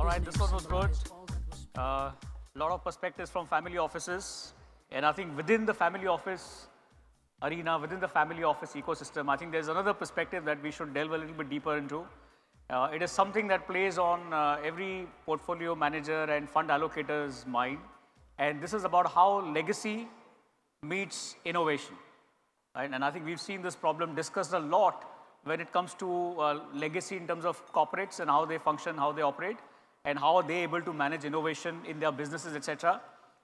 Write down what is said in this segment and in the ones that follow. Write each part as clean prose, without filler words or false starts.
right, this one was good. A lot of perspectives from family offices. And I think within the family office arena, within the family office ecosystem, I think there's another perspective that we should delve a little bit deeper into. It is something that plays on every portfolio manager and fund allocator's mind. And this is about how legacy meets innovation. Right? And I think we've seen this problem discussed a lot when it comes to legacy in terms of corporates and how they function, how they operate, and how are they able to manage innovation in their businesses, etc.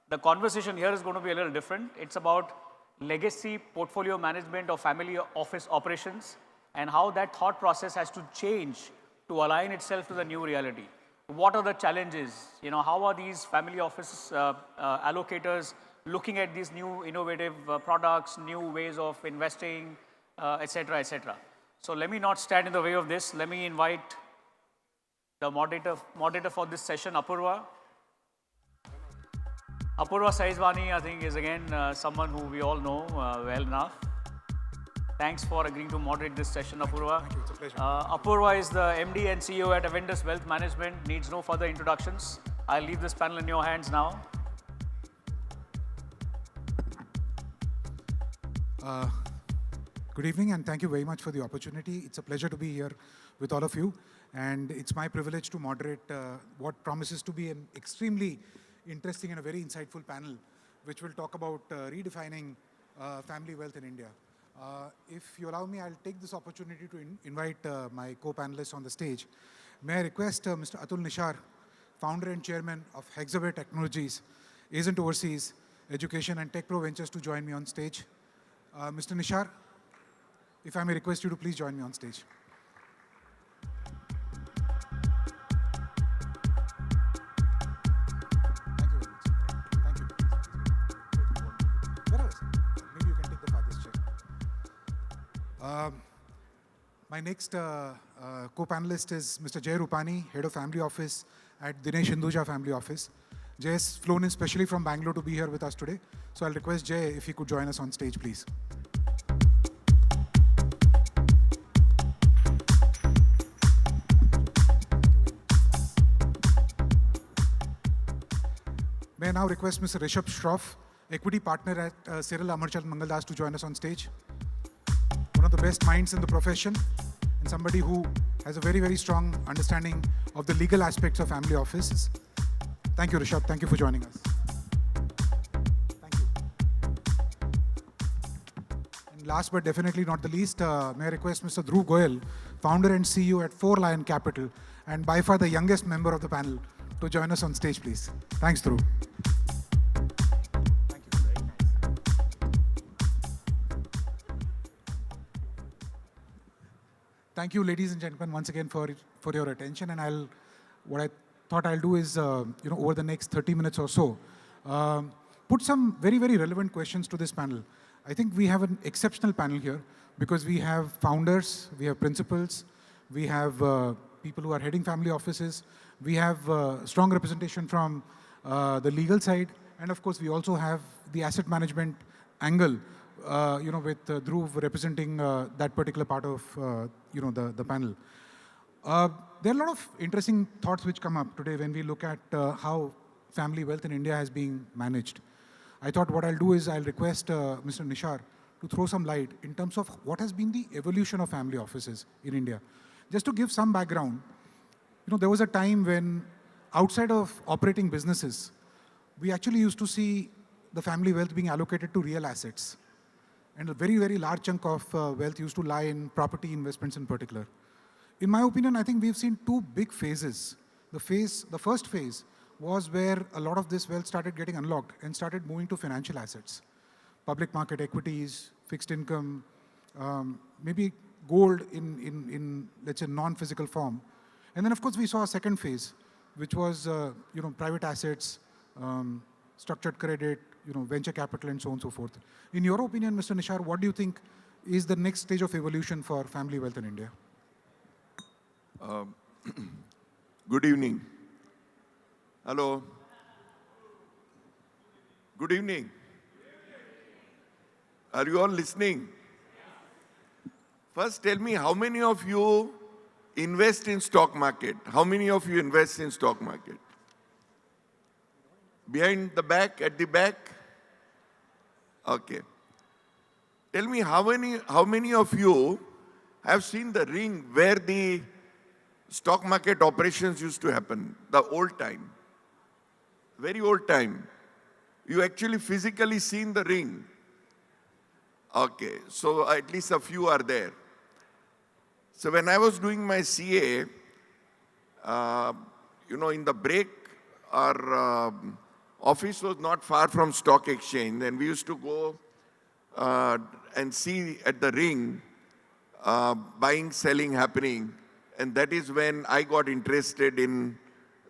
The conversation here is going to be a little different. It's about legacy portfolio management or family office operations and how that thought process has to change to align itself to the new reality. What are the challenges? You know, how are these family office allocators looking at these new innovative products, new ways of investing, etc., etc. So let me not stand in the way of this. Let me invite the moderator for this session, Apurva. Apurva Sahijwani, I think, is again someone who we all know well enough. Thanks for agreeing to moderate this session, Apurva. Thank you, it's a pleasure. Apurva is the MD and CEO at Avendus Wealth Management. Needs no further introductions. I'll leave this panel in your hands now. Good evening, and thank you very much for the opportunity. It's a pleasure to be here with all of you, and it's my privilege to moderate what promises to be an extremely interesting and a very insightful panel, which will talk about redefining family wealth in India. If you allow me, I'll take this opportunity to invite my co-panelists on the stage. May I request Mr. Atul Nishar, founder and chairman of Hexaware Technologies, Azent Overseas Education and Techpro Ventures, to join me on stage. Mr. Nishar, if I may request you to please join me on stage. Thank you very much. Thank you. Where else? Maybe you can take the farthest chair. My next co-panelist is Mr. Rupani, Head of Family Office at Dinesh Hinduja Family Office. Jay has flown in specially from Bangalore to be here with us today. So I'll request Jay if he could join us on stage, please. May I now request Mr. Rishabh Shroff, equity partner at Cyril Amarchal Mangaldas, to join us on stage. One of the best minds in the profession and somebody who has a very, very strong understanding of the legal aspects of family offices. Thank you, Rishabh. Thank you for joining us. Thank you. And last but definitely not the least, may I request Mr. Dhruv Goyal, founder and CEO at FourLion Capital, and by far the youngest member of the panel, to join us on stage, please. Thanks, Dhruv. Thank you. Very nice. Thank you, ladies and gentlemen, once again for your attention. And what I thought I'll do is, over the next 30 minutes or so, put some very, very relevant questions to this panel. I think we have an exceptional panel here because we have founders, we have principals, we have people who are heading family offices, we have strong representation from the legal side, and of course we also have the asset management angle, with Dhruv representing that particular part of the panel. There are a lot of interesting thoughts which come up today when we look at how family wealth in India has been managed. I thought what I'll do is I'll request Mr. Nishar to throw some light in terms of what has been the evolution of family offices in India. Just to give some background, there was a time when outside of operating businesses, we actually used to see the family wealth being allocated to real assets. And a very, very large chunk of wealth used to lie in property investments in particular. In my opinion, I think we've seen two big phases. The first phase was where a lot of this wealth started getting unlocked and started moving to financial assets. Public market equities, fixed income, maybe gold in let's say, non-physical form. And then, of course, we saw a second phase, which was, private assets, structured credit, venture capital, and so on and so forth. In your opinion, Mr. Nishar, what do you think is the next stage of evolution for family wealth in India? Good evening. Hello. Good evening. Are you all listening? First, tell me how many of you invest in stock market? How many of you invest in stock market? Behind the back, at the back? Okay. Tell me how many of you have seen the ring where the stock market operations used to happen, the old time, very old time. You actually physically seen the ring. Okay, so at least a few are there. So when I was doing my CA, in the break, our office was not far from stock exchange, and we used to go and see at the ring, buying, selling happening. And that is when I got interested in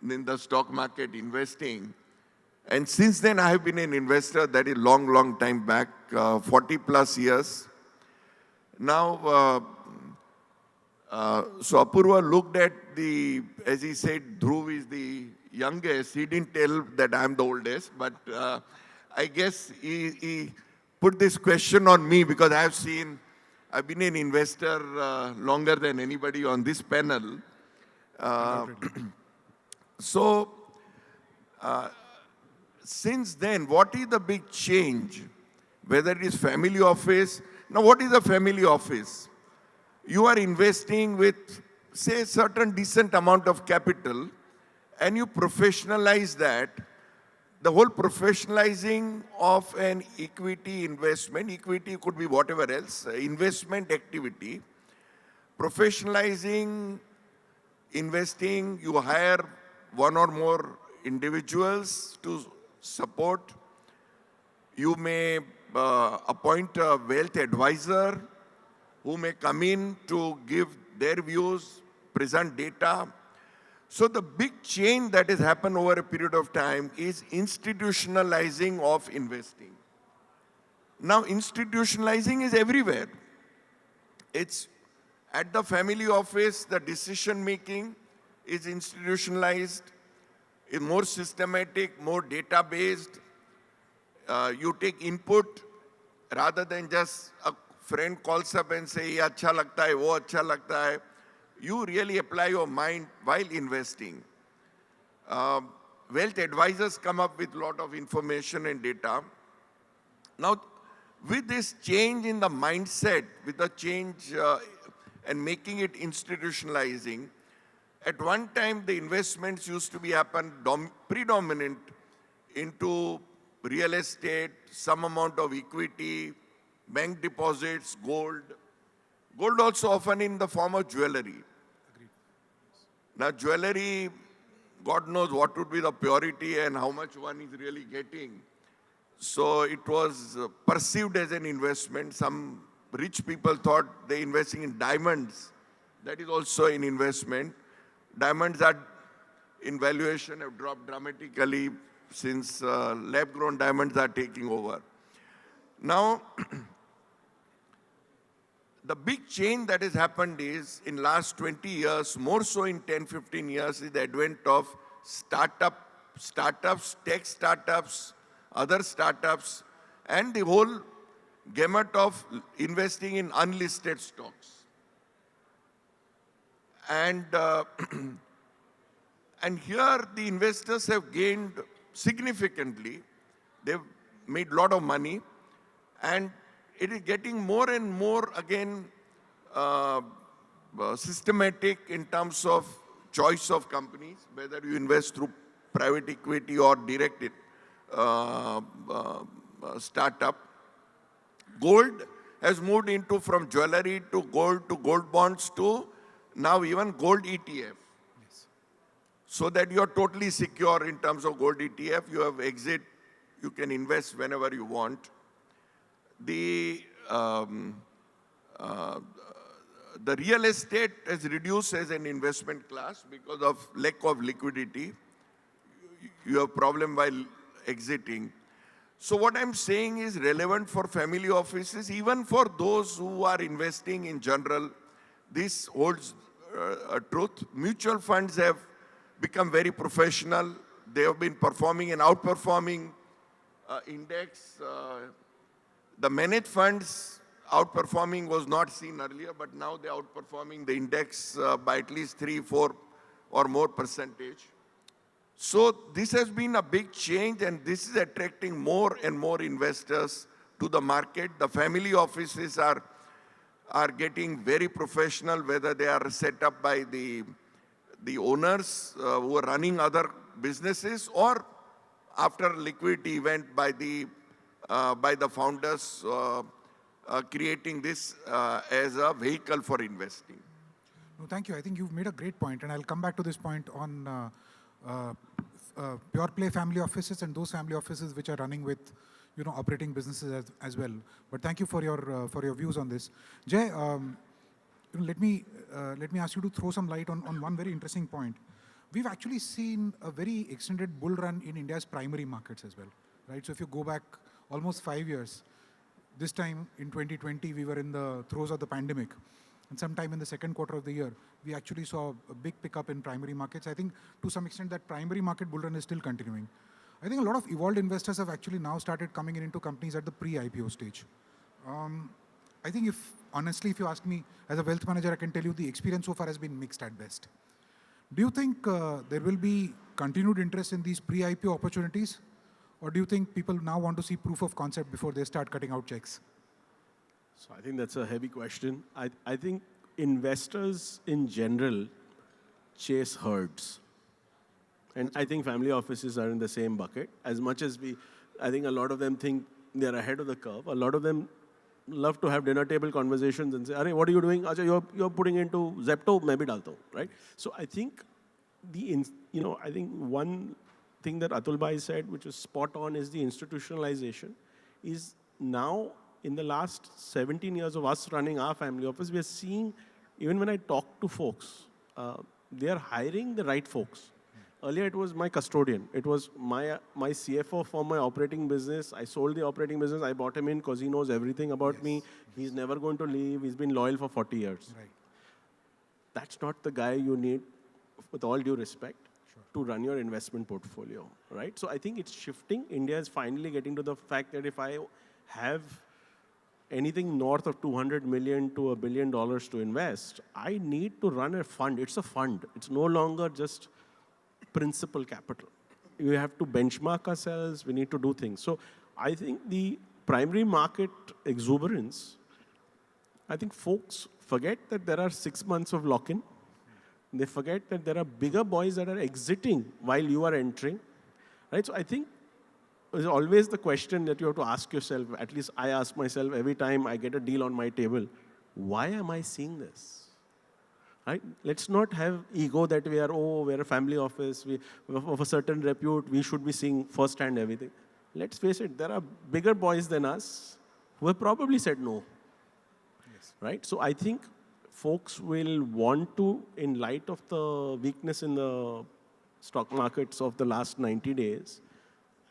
the stock market investing. And since then, I have been an investor. That is long time back, 40 plus years. Now, so Apurva looked at as he said, Dhruv is the youngest. He didn't tell that I'm the oldest, but I guess he put this question on me because I've been an investor longer than anybody on this panel. So, since then, what is the big change? Whether it is family office. Now, what is a family office? You are investing with, say, a certain decent amount of capital, and you professionalize that. The whole professionalizing of an equity investment, equity could be whatever else, investment activity, professionalizing, investing, you hire one or more individuals to support. You may appoint a wealth advisor who may come in to give their views, present data. So the big change that has happened over a period of time is institutionalizing of investing. Now institutionalizing is everywhere. It's at the family office, the decision making is institutionalized, is more systematic, more data based. You take input rather than just a friend calls up and say, ye acha lagta hai, wo acha lagta hai. You really apply your mind while investing. Wealth advisors come up with a lot of information and data. Now, with this change in the mindset, with the change and making it institutionalizing, at one time the investments used to be predominant into real estate, some amount of equity, bank deposits, gold. Gold also often in the form of jewelry. Agreed. Now jewelry, God knows what would be the purity and how much one is really getting. So it was perceived as an investment. Some rich people thought they're investing in diamonds. That is also an investment. Diamonds are in valuation have dropped dramatically since lab-grown diamonds are taking over. Now, the big change that has happened is in last 20 years, more so in 10, 15 years, is the advent of startups, tech startups, other startups, and the whole gamut of investing in unlisted stocks. And, and here the investors have gained significantly. They've made a lot of money, and it is getting more and more, again, systematic in terms of choice of companies, whether you invest through private equity or direct startup. Gold has moved into from jewelry to gold bonds to now even gold ETF. Yes. So that you are totally secure in terms of gold ETF. You have exit, you can invest whenever you want. The real estate has reduced as an investment class because of lack of liquidity. You have problem while exiting. So what I'm saying is relevant for family offices, even for those who are investing in general. This holds truth. Mutual funds have become very professional. They have been performing and outperforming index. The managed funds outperforming was not seen earlier, but now they're outperforming the index by at least 3, 4 or more percentage. So this has been a big change, and this is attracting more and more investors to the market. The family offices are getting very professional, whether they are set up by the owners who are running other businesses, or after liquidity event by the founders creating this as a vehicle for investing. No, thank you. I think you've made a great point, and I'll come back to this point on pure play family offices and those family offices which are running with, operating businesses as well. But thank you for your views on this. Jay, let me ask you to throw some light on one very interesting point. We've actually seen a very extended bull run in India's primary markets as well, right? So if you go back almost 5 years, this time in 2020, we were in the throes of the pandemic. And sometime in the second quarter of the year, we actually saw a big pickup in primary markets. I think to some extent that primary market bull run is still continuing. I think a lot of evolved investors have actually now started coming into companies at the pre-IPO stage. I think honestly, if you ask me as a wealth manager, I can tell you the experience so far has been mixed at best. Do you think there will be continued interest in these pre-IPO opportunities? Or do you think people now want to see proof of concept before they start cutting out checks? So I think that's a heavy question. I think investors in general chase herds. And I think family offices are in the same bucket. As much as I think a lot of them think they're ahead of the curve. A lot of them love to have dinner table conversations and say, "Arey, what are you doing? Acha, you're putting into Zepto, मैं भी डालता हूँ," right? So I think I think one thing that Atul Bhai said, which is spot on, is the institutionalization. Is now in the last 17 years of us running our family office, we are seeing, even when I talk to folks, they are hiring the right folks. Earlier, it was my custodian. It was my CFO for my operating business. I sold the operating business. I bought him in because he knows everything about me. He's never going to leave. He's been loyal for 40 years. Right. That's not the guy you need, with all due respect, to run your investment portfolio, right? So I think it's shifting. India is finally getting to the fact that if I have anything north of 200 million to $1 billion to invest, I need to run a fund. It's a fund. It's no longer just principal capital. We have to benchmark ourselves. We need to do things. So I think the primary market exuberance, I think folks forget that there are 6 months of lock-in. They forget that there are bigger boys that are exiting while you are entering, right? So I think there's always the question that you have to ask yourself, at least I ask myself every time I get a deal on my table, why am I seeing this? Right? Let's not have ego that we're a family office, we of a certain repute, we should be seeing firsthand everything. Let's face it, there are bigger boys than us who have probably said no. Yes. Right? So I think folks will want to, in light of the weakness in the stock markets of the last 90 days,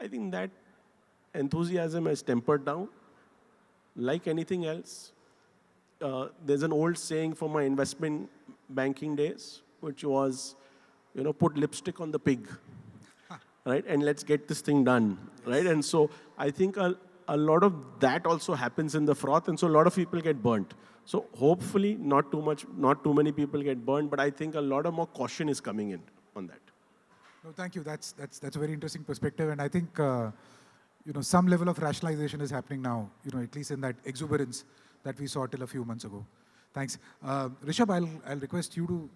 I think that enthusiasm has tempered down. Like anything else, there's an old saying from my investment banking days, which was, put lipstick on the pig, right? And let's get this thing done, right? And so I think a lot of that also happens in the froth, and so a lot of people get burnt. So hopefully not too many people get burnt, but I think a lot of more caution is coming in on that. No, thank you. That's a very interesting perspective, and I think some level of rationalization is happening now. At least in that exuberance that we saw till a few months ago. Thanks, Rishabh. I'll request you to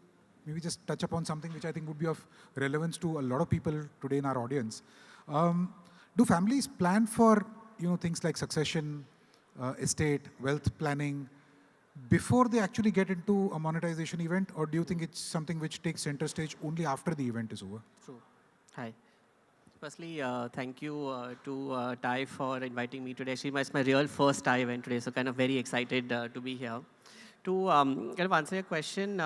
maybe just touch upon something which I think would be of relevance to a lot of people today in our audience. Do families plan for things like succession, estate, wealth planning before they actually get into a monetization event, or do you think it's something which takes center stage only after the event is over? True. Hi. Firstly, thank you to Ty for inviting me today. Actually, it's my real first Thai event today, so kind of very excited to be here. To kind of answer your question,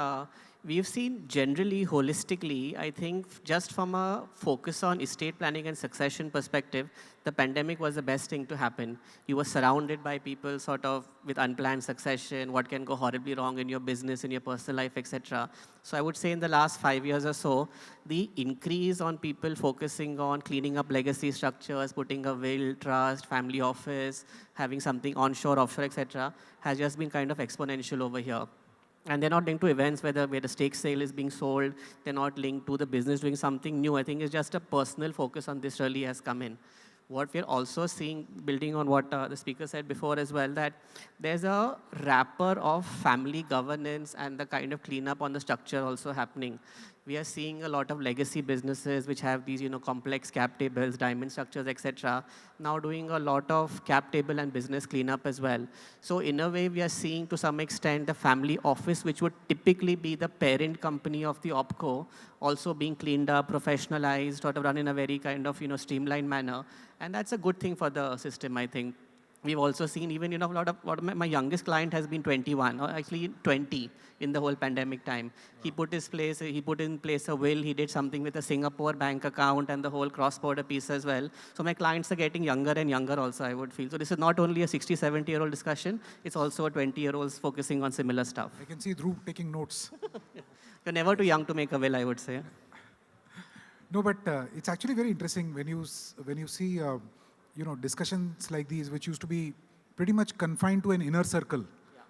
We've seen generally, holistically, I think just from a focus on estate planning and succession perspective, the pandemic was the best thing to happen. You were surrounded by people sort of with unplanned succession, what can go horribly wrong in your business, in your personal life, etc. So I would say in the last 5 years or so, the increase on people focusing on cleaning up legacy structures, putting a will, trust, family office, having something onshore, offshore, etc., has just been kind of exponential over here. And they're not linked to events where the stake sale is being sold. They're not linked to the business doing something new. I think it's just a personal focus on this really has come in. What we're also seeing, building on what the speaker said before as well, that there's a wrapper of family governance and the kind of cleanup on the structure also happening. We are seeing a lot of legacy businesses which have these, complex cap tables, diamond structures, etc. Now doing a lot of cap table and business cleanup as well. So in a way, we are seeing to some extent the family office, which would typically be the parent company of the opco, also being cleaned up, professionalized, sort of run in a very kind of, streamlined manner. And that's a good thing for the system, I think. We've also seen even, a lot of my youngest client has been 21, or actually 20 in the whole pandemic time. He put in place a will, he did something with a Singapore bank account and the whole cross-border piece as well. So my clients are getting younger and younger also, I would feel. So this is not only a 60, 70-year-old discussion, it's also a 20-year-olds focusing on similar stuff. I can see Dhruv taking notes. You're never too young to make a will, I would say. No, but it's actually very interesting when you see discussions like these, which used to be pretty much confined to an inner circle,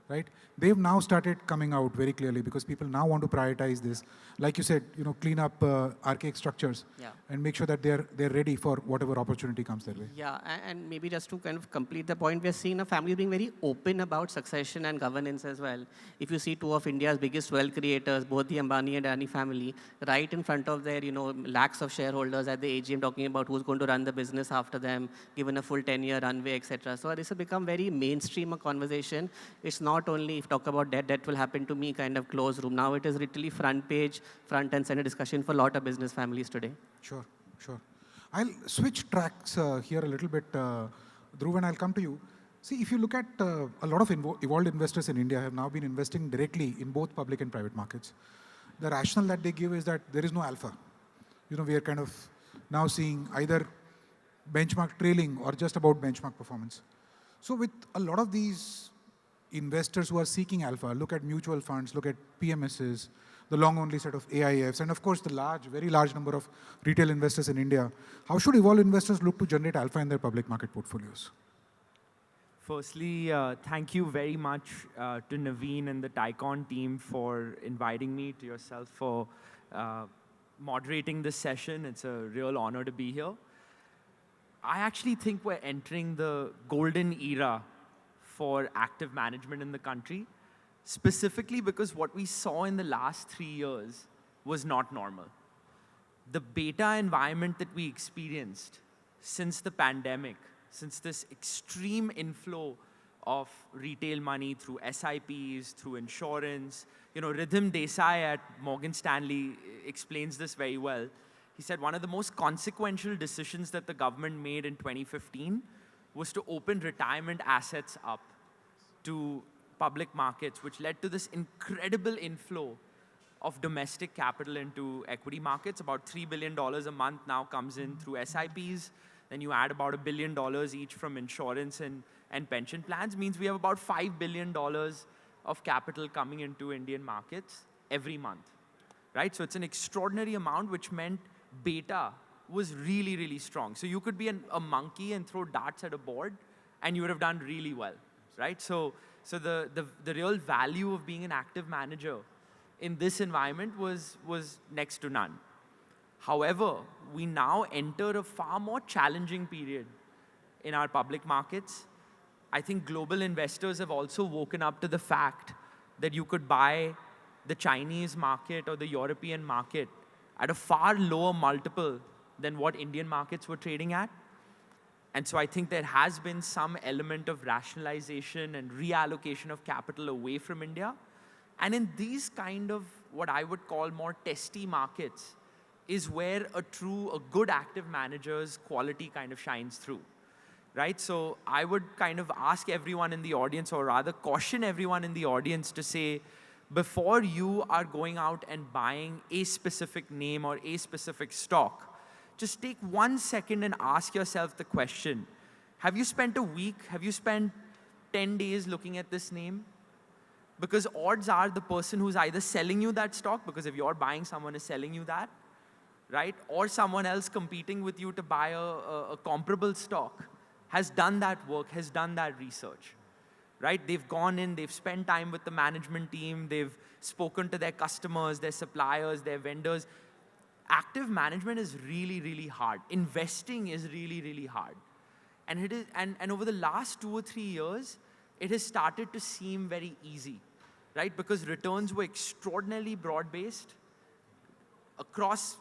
right? They've now started coming out very clearly because people now want to prioritize this. Like you said, clean up archaic structures and make sure that they're ready for whatever opportunity comes their way. Yeah, and maybe just to kind of complete the point, we're seeing a family being very open about succession and governance as well. If you see two of India's biggest wealth creators, both the Ambani and Adani family, right in front of their, lakhs of shareholders at the AGM talking about who's going to run the business after them, given a full 10-year runway, etc. So this has become very mainstream a conversation. It's not only if talk about debt will happen to me kind of closed room. Now it is literally front page, front and center discussion for a lot of business families today. Sure. I'll switch tracks here a little bit, Dhruv, and I'll come to you. See, if you look at a lot of evolved investors in India have now been investing directly in both public and private markets. The rationale that they give is that there is no alpha. We are kind of now seeing either benchmark trailing or just about benchmark performance. So with a lot of these investors who are seeking alpha, look at mutual funds, look at PMSs, the long-only set of AIFs, and of course the very large number of retail investors in India. How should evolved investors look to generate alpha in their public market portfolios? Firstly, thank you very much to Naveen and the Tycon team for inviting me, to yourself for moderating this session. It's a real honor to be here. I actually think we're entering the golden era for active management in the country, specifically because what we saw in the last 3 years was not normal. The beta environment that we experienced since the pandemic, since this extreme inflow of retail money through SIPs, through insurance, Ridhim Desai at Morgan Stanley explains this very well. He said one of the most consequential decisions that the government made in 2015 was to open retirement assets up to public markets, which led to this incredible inflow of domestic capital into equity markets. About $3 billion a month now comes in through SIPs. Then you add about $1 billion each from insurance and pension plans, means we have about $5 billion of capital coming into Indian markets every month, right? So it's an extraordinary amount, which meant beta was really, really strong. So you could be a monkey and throw darts at a board, and you would have done really well, right? So the real value of being an active manager in this environment was next to none. However, we now enter a far more challenging period in our public markets. I think global investors have also woken up to the fact that you could buy the Chinese market or the European market at a far lower multiple than what Indian markets were trading at. And so I think there has been some element of rationalization and reallocation of capital away from India. And in these kind of what I would call more testy markets is where a good active manager's quality kind of shines through, right? So I would kind of ask everyone in the audience, or rather caution everyone in the audience to say, before you are going out and buying a specific name or a specific stock, just take 1 second and ask yourself the question, have you spent a week, have you spent 10 days looking at this name? Because odds are the person who's either selling you that stock, because if you're buying, someone is selling you that, right? Or someone else competing with you to buy a comparable stock has done that work, has done that research, right? They've gone in, they've spent time with the management team, they've spoken to their customers, their suppliers, their vendors. Active management is really, really hard. Investing is really, really hard. And, it is, and over the last 2 or 3 years, it has started to seem very easy, right? Because returns were extraordinarily broad-based across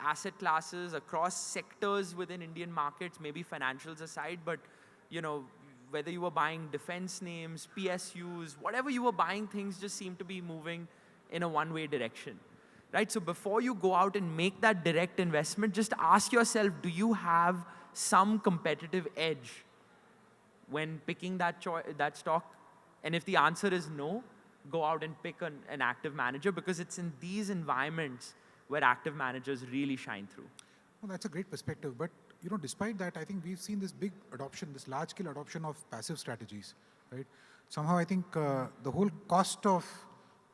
asset classes, across sectors within Indian markets, maybe financials aside, but you know, whether you were buying defense names, PSUs, whatever you were buying, things just seem to be moving in a one-way direction, right? So before you go out and make that direct investment, just ask yourself, do you have some competitive edge when picking that stock? And if the answer is no, go out and pick an active manager, because it's in these environments where active managers really shine through. Well, that's a great perspective. But you know, despite that, I think we've seen this big adoption, this large-scale adoption of passive strategies, right? Somehow I think the whole cost of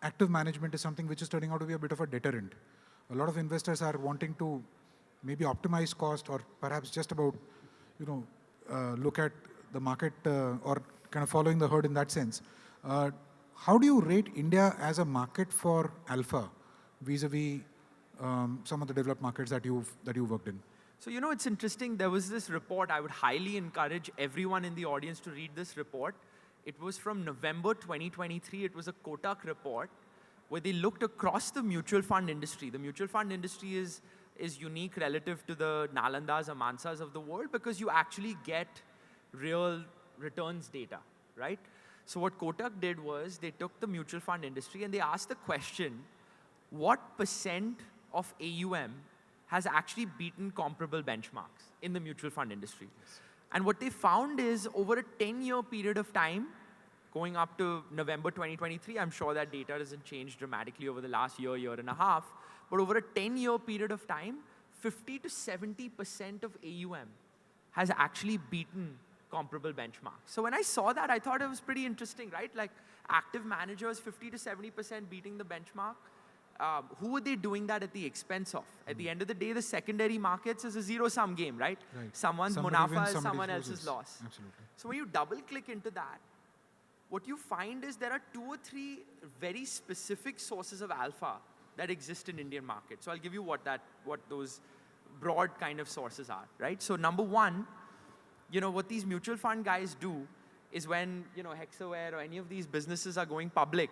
active management is something which is turning out to be a bit of a deterrent. A lot of investors are wanting to maybe optimize cost, or perhaps just about, you know, look at the market or kind of following the herd in that sense. How do you rate India as a market for alpha vis-a-vis some of the developed markets that you've worked in? So, you know, it's interesting. There was this report. I would highly encourage everyone in the audience to read this report. It was from November 2023. It was a Kotak report where they looked across the mutual fund industry. The mutual fund industry is unique relative to the Nalandas or Mansas of the world, because you actually get real returns data, right? So what Kotak did was they took the mutual fund industry and they asked the question, what % of AUM has actually beaten comparable benchmarks in the mutual fund industry? Yes. And what they found is over a 10-year period of time, going up to November 2023, I'm sure that data doesn't change dramatically over the last year and a half, but over a 10-year period of time, 50 to 70% of AUM has actually beaten comparable benchmarks. So when I saw that, I thought it was pretty interesting, right? Like active managers, 50 to 70% beating the benchmark. Who are they doing that at the expense of? At the end of the day, the secondary markets is a zero-sum game, right? Someone's munafa is someone else's loss. Absolutely. So when you double-click into that, what you find is there are 2 or 3 very specific sources of alpha that exist in Indian markets. So I'll give you what those broad kind of sources are, right? So number one, you know, what these mutual fund guys do is when, you know, Hexaware or any of these businesses are going public,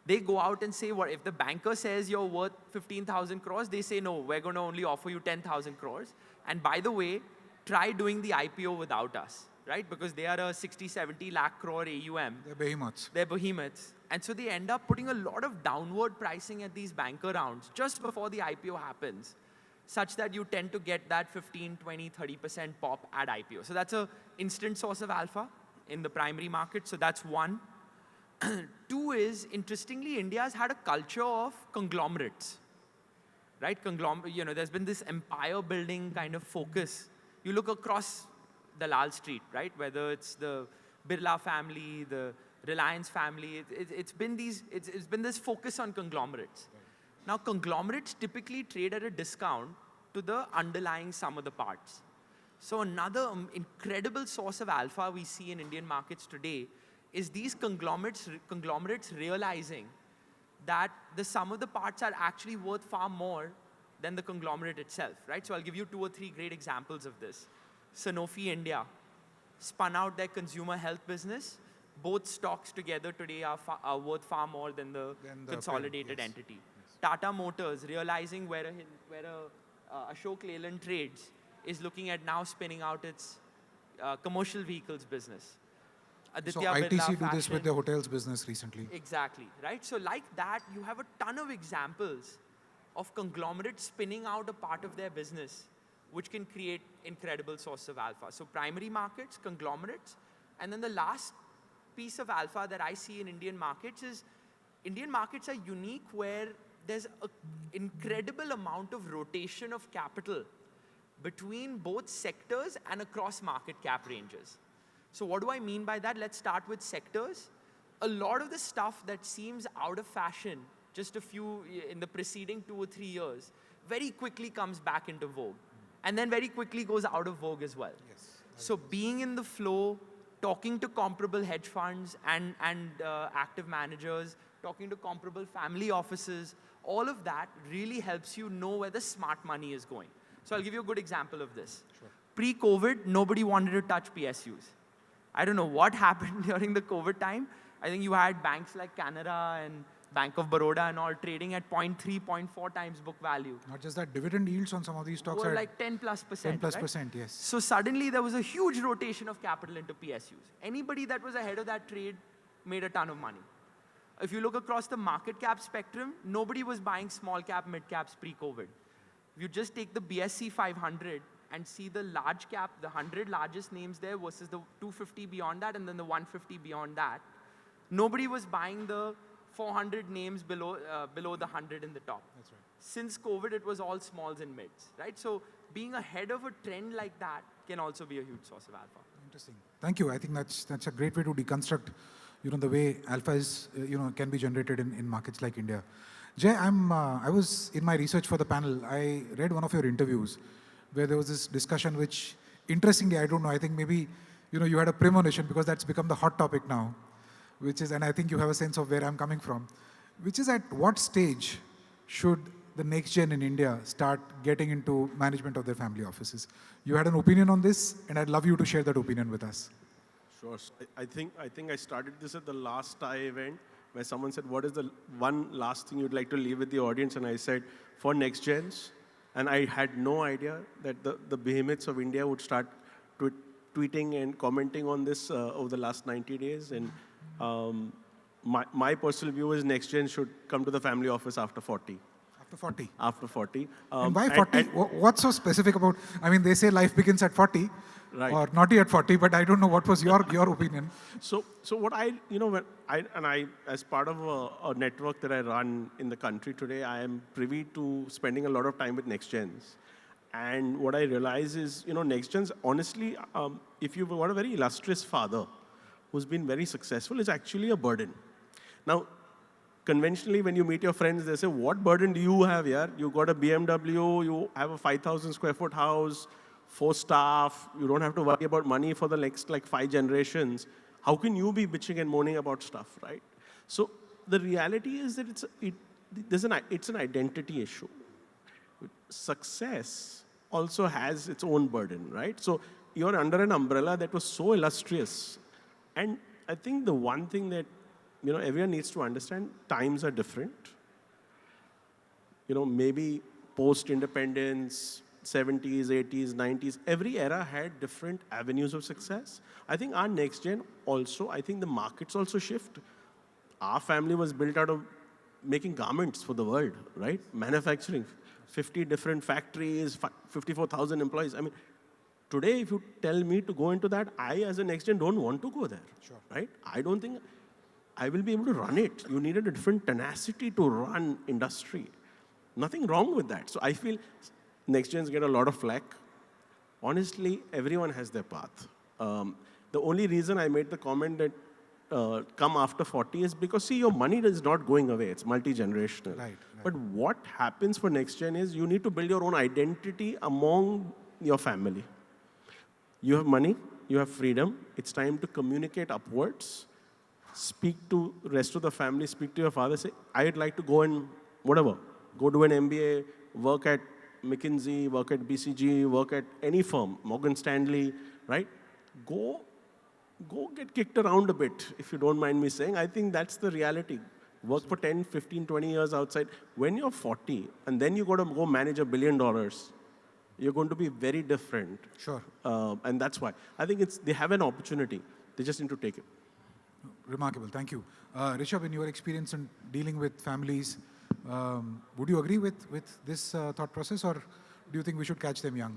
they go out and say, what if the banker says you're worth 15,000 crores, they say, no, we're going to only offer you 10,000 crores. And by the way, try doing the IPO without us, right? Because they are a 60, 70 lakh crore AUM. They're behemoths. They're behemoths. And so they end up putting a lot of downward pricing at these banker rounds just before the IPO happens, such that you tend to get that 15, 20, 30% pop at IPO. So that's an instant source of alpha in the primary market. So that's one. 2 is, interestingly, India has had a culture of conglomerates, right? You know, there's been this empire building kind of focus. You look across the Lal Street, right? Whether it's the Birla family, the Reliance family, it's been this focus on conglomerates. Right. Now, conglomerates typically trade at a discount to the underlying sum of the parts. So another incredible source of alpha we see in Indian markets today is these conglomerates realizing that the sum of the parts are actually worth far more than the conglomerate itself, right? So I'll give you 2 or 3 great examples of this. Sanofi India spun out their consumer health business. Both stocks together today are worth far more than the consolidated entity. Yes. Tata Motors, realizing where Ashok Leyland trades, is looking at now spinning out its commercial vehicles business. So ITC do this with their hotels business recently. Exactly, right? So like that, you have a ton of examples of conglomerates spinning out a part of their business, which can create incredible source of alpha. So primary markets, conglomerates, and then the last piece of alpha that I see in Indian markets is Indian markets are unique where there's an incredible amount of rotation of capital between both sectors and across market cap ranges. So what do I mean by that? Let's start with sectors. A lot of the stuff that seems out of fashion just in the preceding 2 or 3 years, very quickly comes back into vogue. And then very quickly goes out of vogue as well. Yes. So being in the flow, talking to comparable hedge funds and active managers, talking to comparable family offices, all of that really helps you know where the smart money is going. So I'll give you a good example of this. Sure. Pre-COVID, nobody wanted to touch PSUs. I don't know what happened during the COVID time. I think you had banks like Canara and Bank of Baroda and all trading at 0.3, 0.4 times book value. Not just that, dividend yields on some of these stocks were are like 10+%. 10+%, right? yes. So suddenly there was a huge rotation of capital into PSUs. Anybody that was ahead of that trade made a ton of money. If you look across the market cap spectrum, nobody was buying small cap, mid caps pre-COVID. If you just take the BSE 500 and see the large cap, the 100 largest names there versus the 250 beyond that and then the 150 beyond that, nobody was buying the 400 names below the 100 in the top. That's right. Since COVID, it was all smalls and mids, right? So being ahead of a trend like that can also be a huge source of alpha. Interesting. Thank you. I think that's a great way to deconstruct, the way alpha is, can be generated in markets like India. Jay, I was in my research for the panel. I read one of your interviews where there was this discussion, which interestingly, I don't know. I think maybe, you had a premonition because that's become the hot topic now. Which is, and I think you have a sense of where I'm coming from, which is at what stage should the next gen in India start getting into management of their family offices? You had an opinion on this, and I'd love you to share that opinion with us. Sure. I think I started this at the last TIE event where someone said, what is the one last thing you'd like to leave with the audience? And I said, for next gens, and I had no idea that the behemoths of India would start tweeting and commenting on this over the last 90 days. And my personal view is next gen should come to the family office after 40. After 40? After 40. And why 40? What's so specific about, I mean, they say life begins at 40, right, or not yet 40, but I don't know what was your opinion. So what as part of a network that I run in the country today, I am privy to spending a lot of time with next gens. And what I realize is, next gens, honestly, if you've got a very illustrious father who's been very successful, is actually a burden. Now, conventionally, when you meet your friends, they say, what burden do you have here? You got a BMW, you have a 5,000 square foot house, 4 staff, you don't have to worry about money for the next 5 generations. How can you be bitching and moaning about stuff, right? So the reality is that it's an identity issue. Success also has its own burden, right? So you're under an umbrella that was so illustrious. And I think the one thing that everyone needs to understand, times are different. Maybe post-independence, 70s, 80s, 90s, every era had different avenues of success. I think our next gen also, I think the markets also shift. Our family was built out of making garments for the world, right? Manufacturing, 50 different factories, 54,000 employees. I mean, today, if you tell me to go into that, I, as a next gen, don't want to go there, sure, right? I don't think I will be able to run it. You needed a different tenacity to run industry. Nothing wrong with that. So I feel next gens get a lot of flack. Honestly, everyone has their path. The only reason I made the comment that come after 40 is because, see, your money is not going away. It's multi-generational. Right. But what happens for next gen is you need to build your own identity among your family. You have money, you have freedom. It's time to communicate upwards. Speak to the rest of the family, speak to your father, say, I'd like to go and whatever, go do an MBA, work at McKinsey, work at BCG, work at any firm, Morgan Stanley, right? Go get kicked around a bit, if you don't mind me saying. I think that's the reality. Work for 10, 15, 20 years outside. When you're 40, and then you got to go manage $1 billion, you're going to be very different. Sure. And that's why. I think they have an opportunity. They just need to take it. Remarkable. Thank you. Rishabh, in your experience in dealing with families, would you agree with this thought process, or do you think we should catch them young?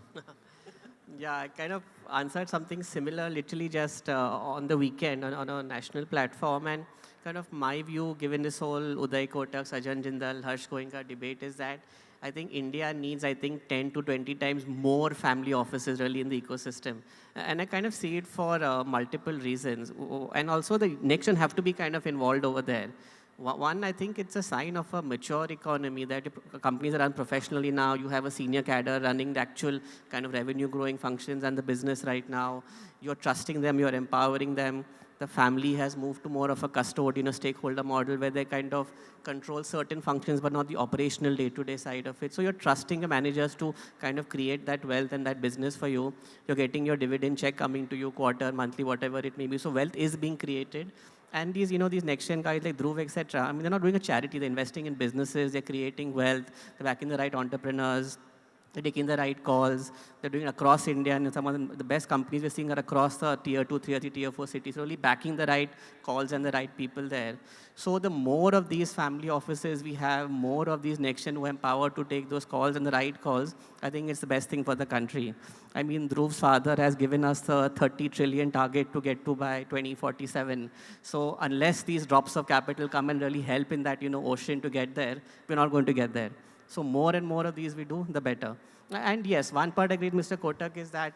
Yeah, I kind of answered something similar literally just on the weekend on a national platform. And kind of my view, given this whole Uday Kotak, Sajan Jindal, Harsh Goenka debate, is that I think India needs, 10 to 20 times more family offices really in the ecosystem. And I kind of see it for multiple reasons. And also the next one have to be kind of involved over there. One, I think it's a sign of a mature economy that if companies are run professionally now. You have a senior cadre running the actual kind of revenue growing functions and the business right now. You're trusting them, you're empowering them. The family has moved to more of a custodian, a stakeholder model where they kind of control certain functions but not the operational day-to-day side of it. So you're trusting the managers to kind of create that wealth and that business for you. You're getting your dividend check coming to you quarter, monthly, whatever it may be. So wealth is being created. And these, these next-gen guys like Dhruv, etc., I mean, they're not doing a charity. They're investing in businesses. They're creating wealth. They're backing the right entrepreneurs. They're taking the right calls. They're doing it across India. And some of the best companies we're seeing are across the tier 2, tier 3, tier 4 cities. Really backing the right calls and the right people there. So the more of these family offices we have, more of these next-gen who are empowered to take those calls and the right calls, I think it's the best thing for the country. I mean, Dhruv's father has given us a 30 trillion target to get to by 2047. So unless these drops of capital come and really help in that, ocean to get there, we're not going to get there. So more and more of these we do, the better. And yes, one part I agree with Mr. Kotak is that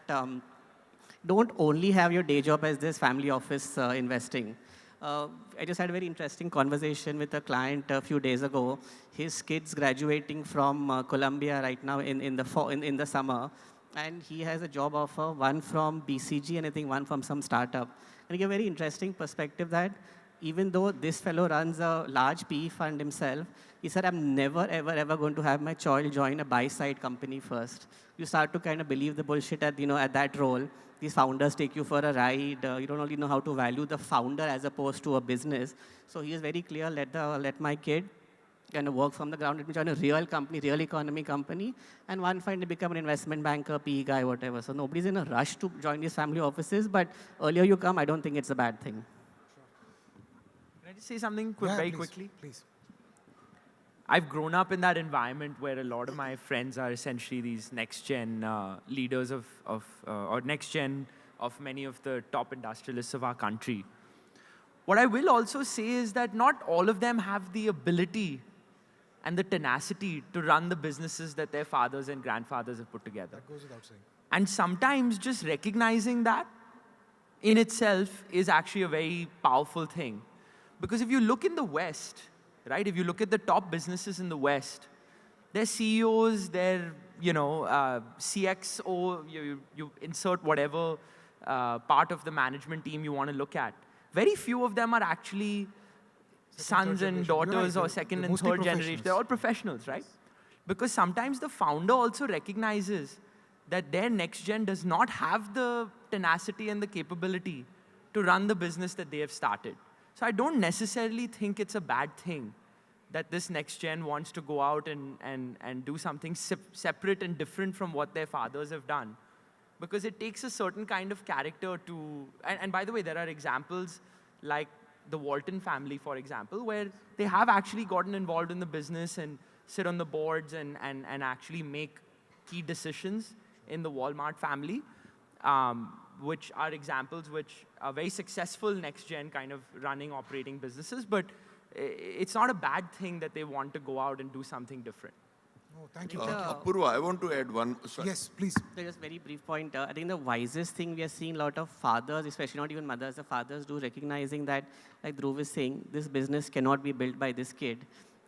don't only have your day job as this family office investing. I just had a very interesting conversation with a client a few days ago. His kid's graduating from Columbia right now in the summer. And he has a job offer, one from BCG and I think one from some startup. And he gave a very interesting perspective that even though this fellow runs a large PE fund himself, he said, I'm never, ever, ever going to have my child join a buy-side company first. You start to kind of believe the bullshit at that role. These founders take you for a ride. You don't really know how to value the founder as opposed to a business. So he is very clear, let my kid kind of work from the ground. Let me join a real company, real economy company, and one fine to become an investment banker, PE guy, whatever. So nobody's in a rush to join these family offices, but earlier you come, I don't think it's a bad thing. Can I just say something Please, quickly? Please. I've grown up in that environment where a lot of my friends are essentially these next-gen leaders or next-gen of many of the top industrialists of our country. What I will also say is that not all of them have the ability and the tenacity to run the businesses that their fathers and grandfathers have put together. That goes without saying. And sometimes just recognizing that in itself is actually a very powerful thing. Because if you look in the West, right, if you look at the top businesses in the West, their CEOs, their CXO, you insert whatever part of the management team you want to look at. Very few of them are actually sons and daughters or second and third generation. They're all professionals, right? Because sometimes the founder also recognizes that their next gen does not have the tenacity and the capability to run the business that they have started. So I don't necessarily think it's a bad thing that this next gen wants to go out and do something separate and different from what their fathers have done. Because it takes a certain kind of character to, and by the way, there are examples like the Walton family, for example, where they have actually gotten involved in the business and sit on the boards and actually make key decisions in the Walmart family, which are examples which are very successful next-gen kind of running, operating businesses. But it's not a bad thing that they want to go out and do something different. Oh, thank you. Apurva, I want to add one. Sorry. Yes, please. Just very brief point. I think the wisest thing we are seeing a lot of fathers, especially not even mothers, the fathers do recognizing that, like Dhruv is saying, this business cannot be built by this kid.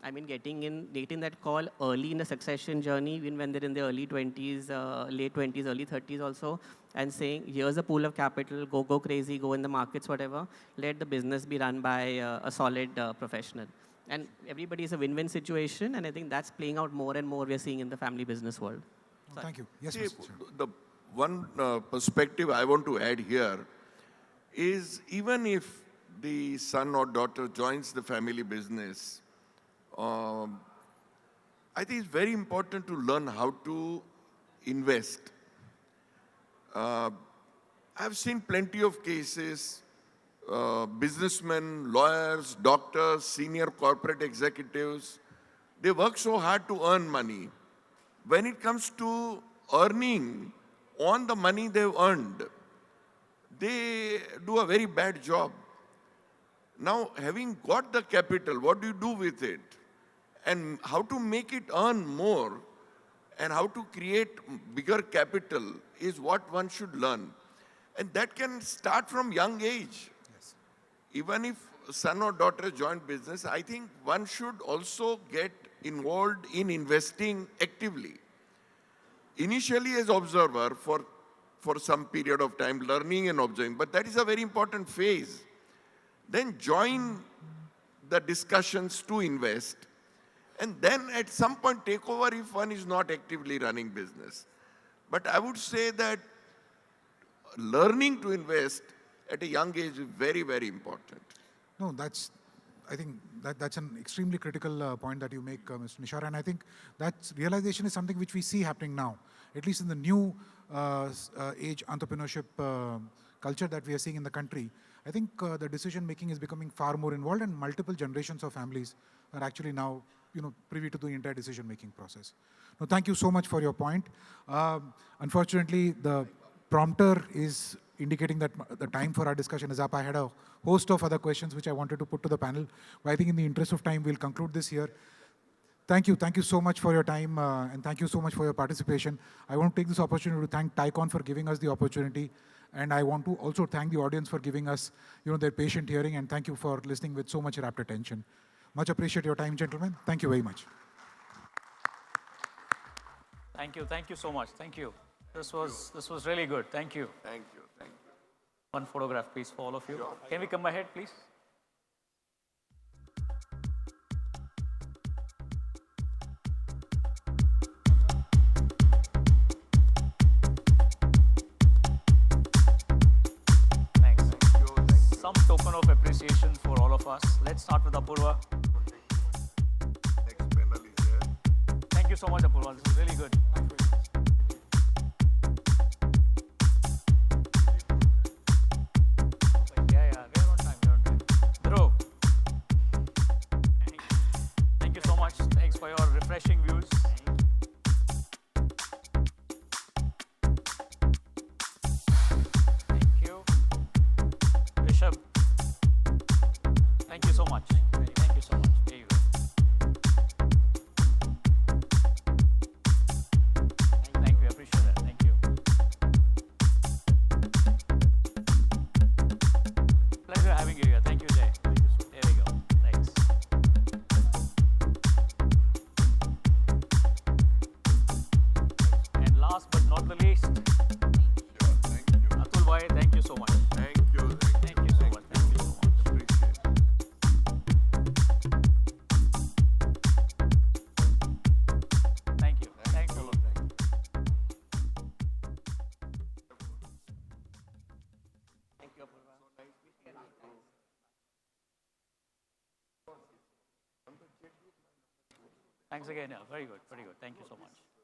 I mean, getting that call early in the succession journey, even when they're in their early 20s, late 20s, early 30s also, and saying, here's a pool of capital, go crazy, go in the markets, whatever. Let the business be run by a solid professional. And everybody is a win-win situation, and I think that's playing out more and more we're seeing in the family business world. Oh, thank you. Yes, See, Mr. Chair. the one perspective I want to add here is even if the son or daughter joins the family business, I think it's very important to learn how to invest. I've seen plenty of cases, businessmen, lawyers, doctors, senior corporate executives, they work so hard to earn money. When it comes to earning on the money they've earned, they do a very bad job. Now, having got the capital, what do you do with it? And how to make it earn more and how to create bigger capital is what one should learn. And that can start from young age. Yes. Even if son or daughter joint business, I think one should also get involved in investing actively. Initially as observer for some period of time, learning and observing, but that is a very important phase. Then join the discussions to invest, and then at some point take over if one is not actively running business. But I would say that learning to invest at a young age is very, very important. No, I think that's an extremely critical point that you make, Mr. Nishar, and I think that realization is something which we see happening now, at least in the new age entrepreneurship culture that we are seeing in the country. I think the decision making is becoming far more involved, and multiple generations of families are actually now, privy to the entire decision making process. No, thank you so much for your point. Unfortunately, the prompter is indicating that the time for our discussion is up. I had a host of other questions which I wanted to put to the panel, but I think in the interest of time, we'll conclude this here. Thank you so much for your time, and thank you so much for your participation. I want to take this opportunity to thank Tycon for giving us the opportunity, and I want to also thank the audience for giving us, their patient hearing, and thank you for listening with so much rapt attention. Much appreciate your time, gentlemen. Thank you very much. Thank you so much. Thank you. This was really good. Thank you. Thank you, thank you. One photograph, please, for all of you. Sure. Can we come ahead, please? Thanks. Some token of appreciation for all of us. Let's start with Apurva. Next panel is there. Thank you so much, Apurva. This was really good. Yeah, we're on time. Dhruv. Thank you so much. Thanks for your refreshing views. Thank you. Rishabh. Thank you so much. Thank you so much. There you go. Thank you. I appreciate that. Thank you. Pleasure having you here. Thank you, Jay. There we go. Thanks. And last but not the least, Sure, thank you. Atul bhai, thank you so much. Thank you, Thank you so much. Thank you so much. Appreciate it. Thank you. Thanks a lot. Thank you, Apurva. Thanks again. Yeah, very good. Very good. Thank you so much.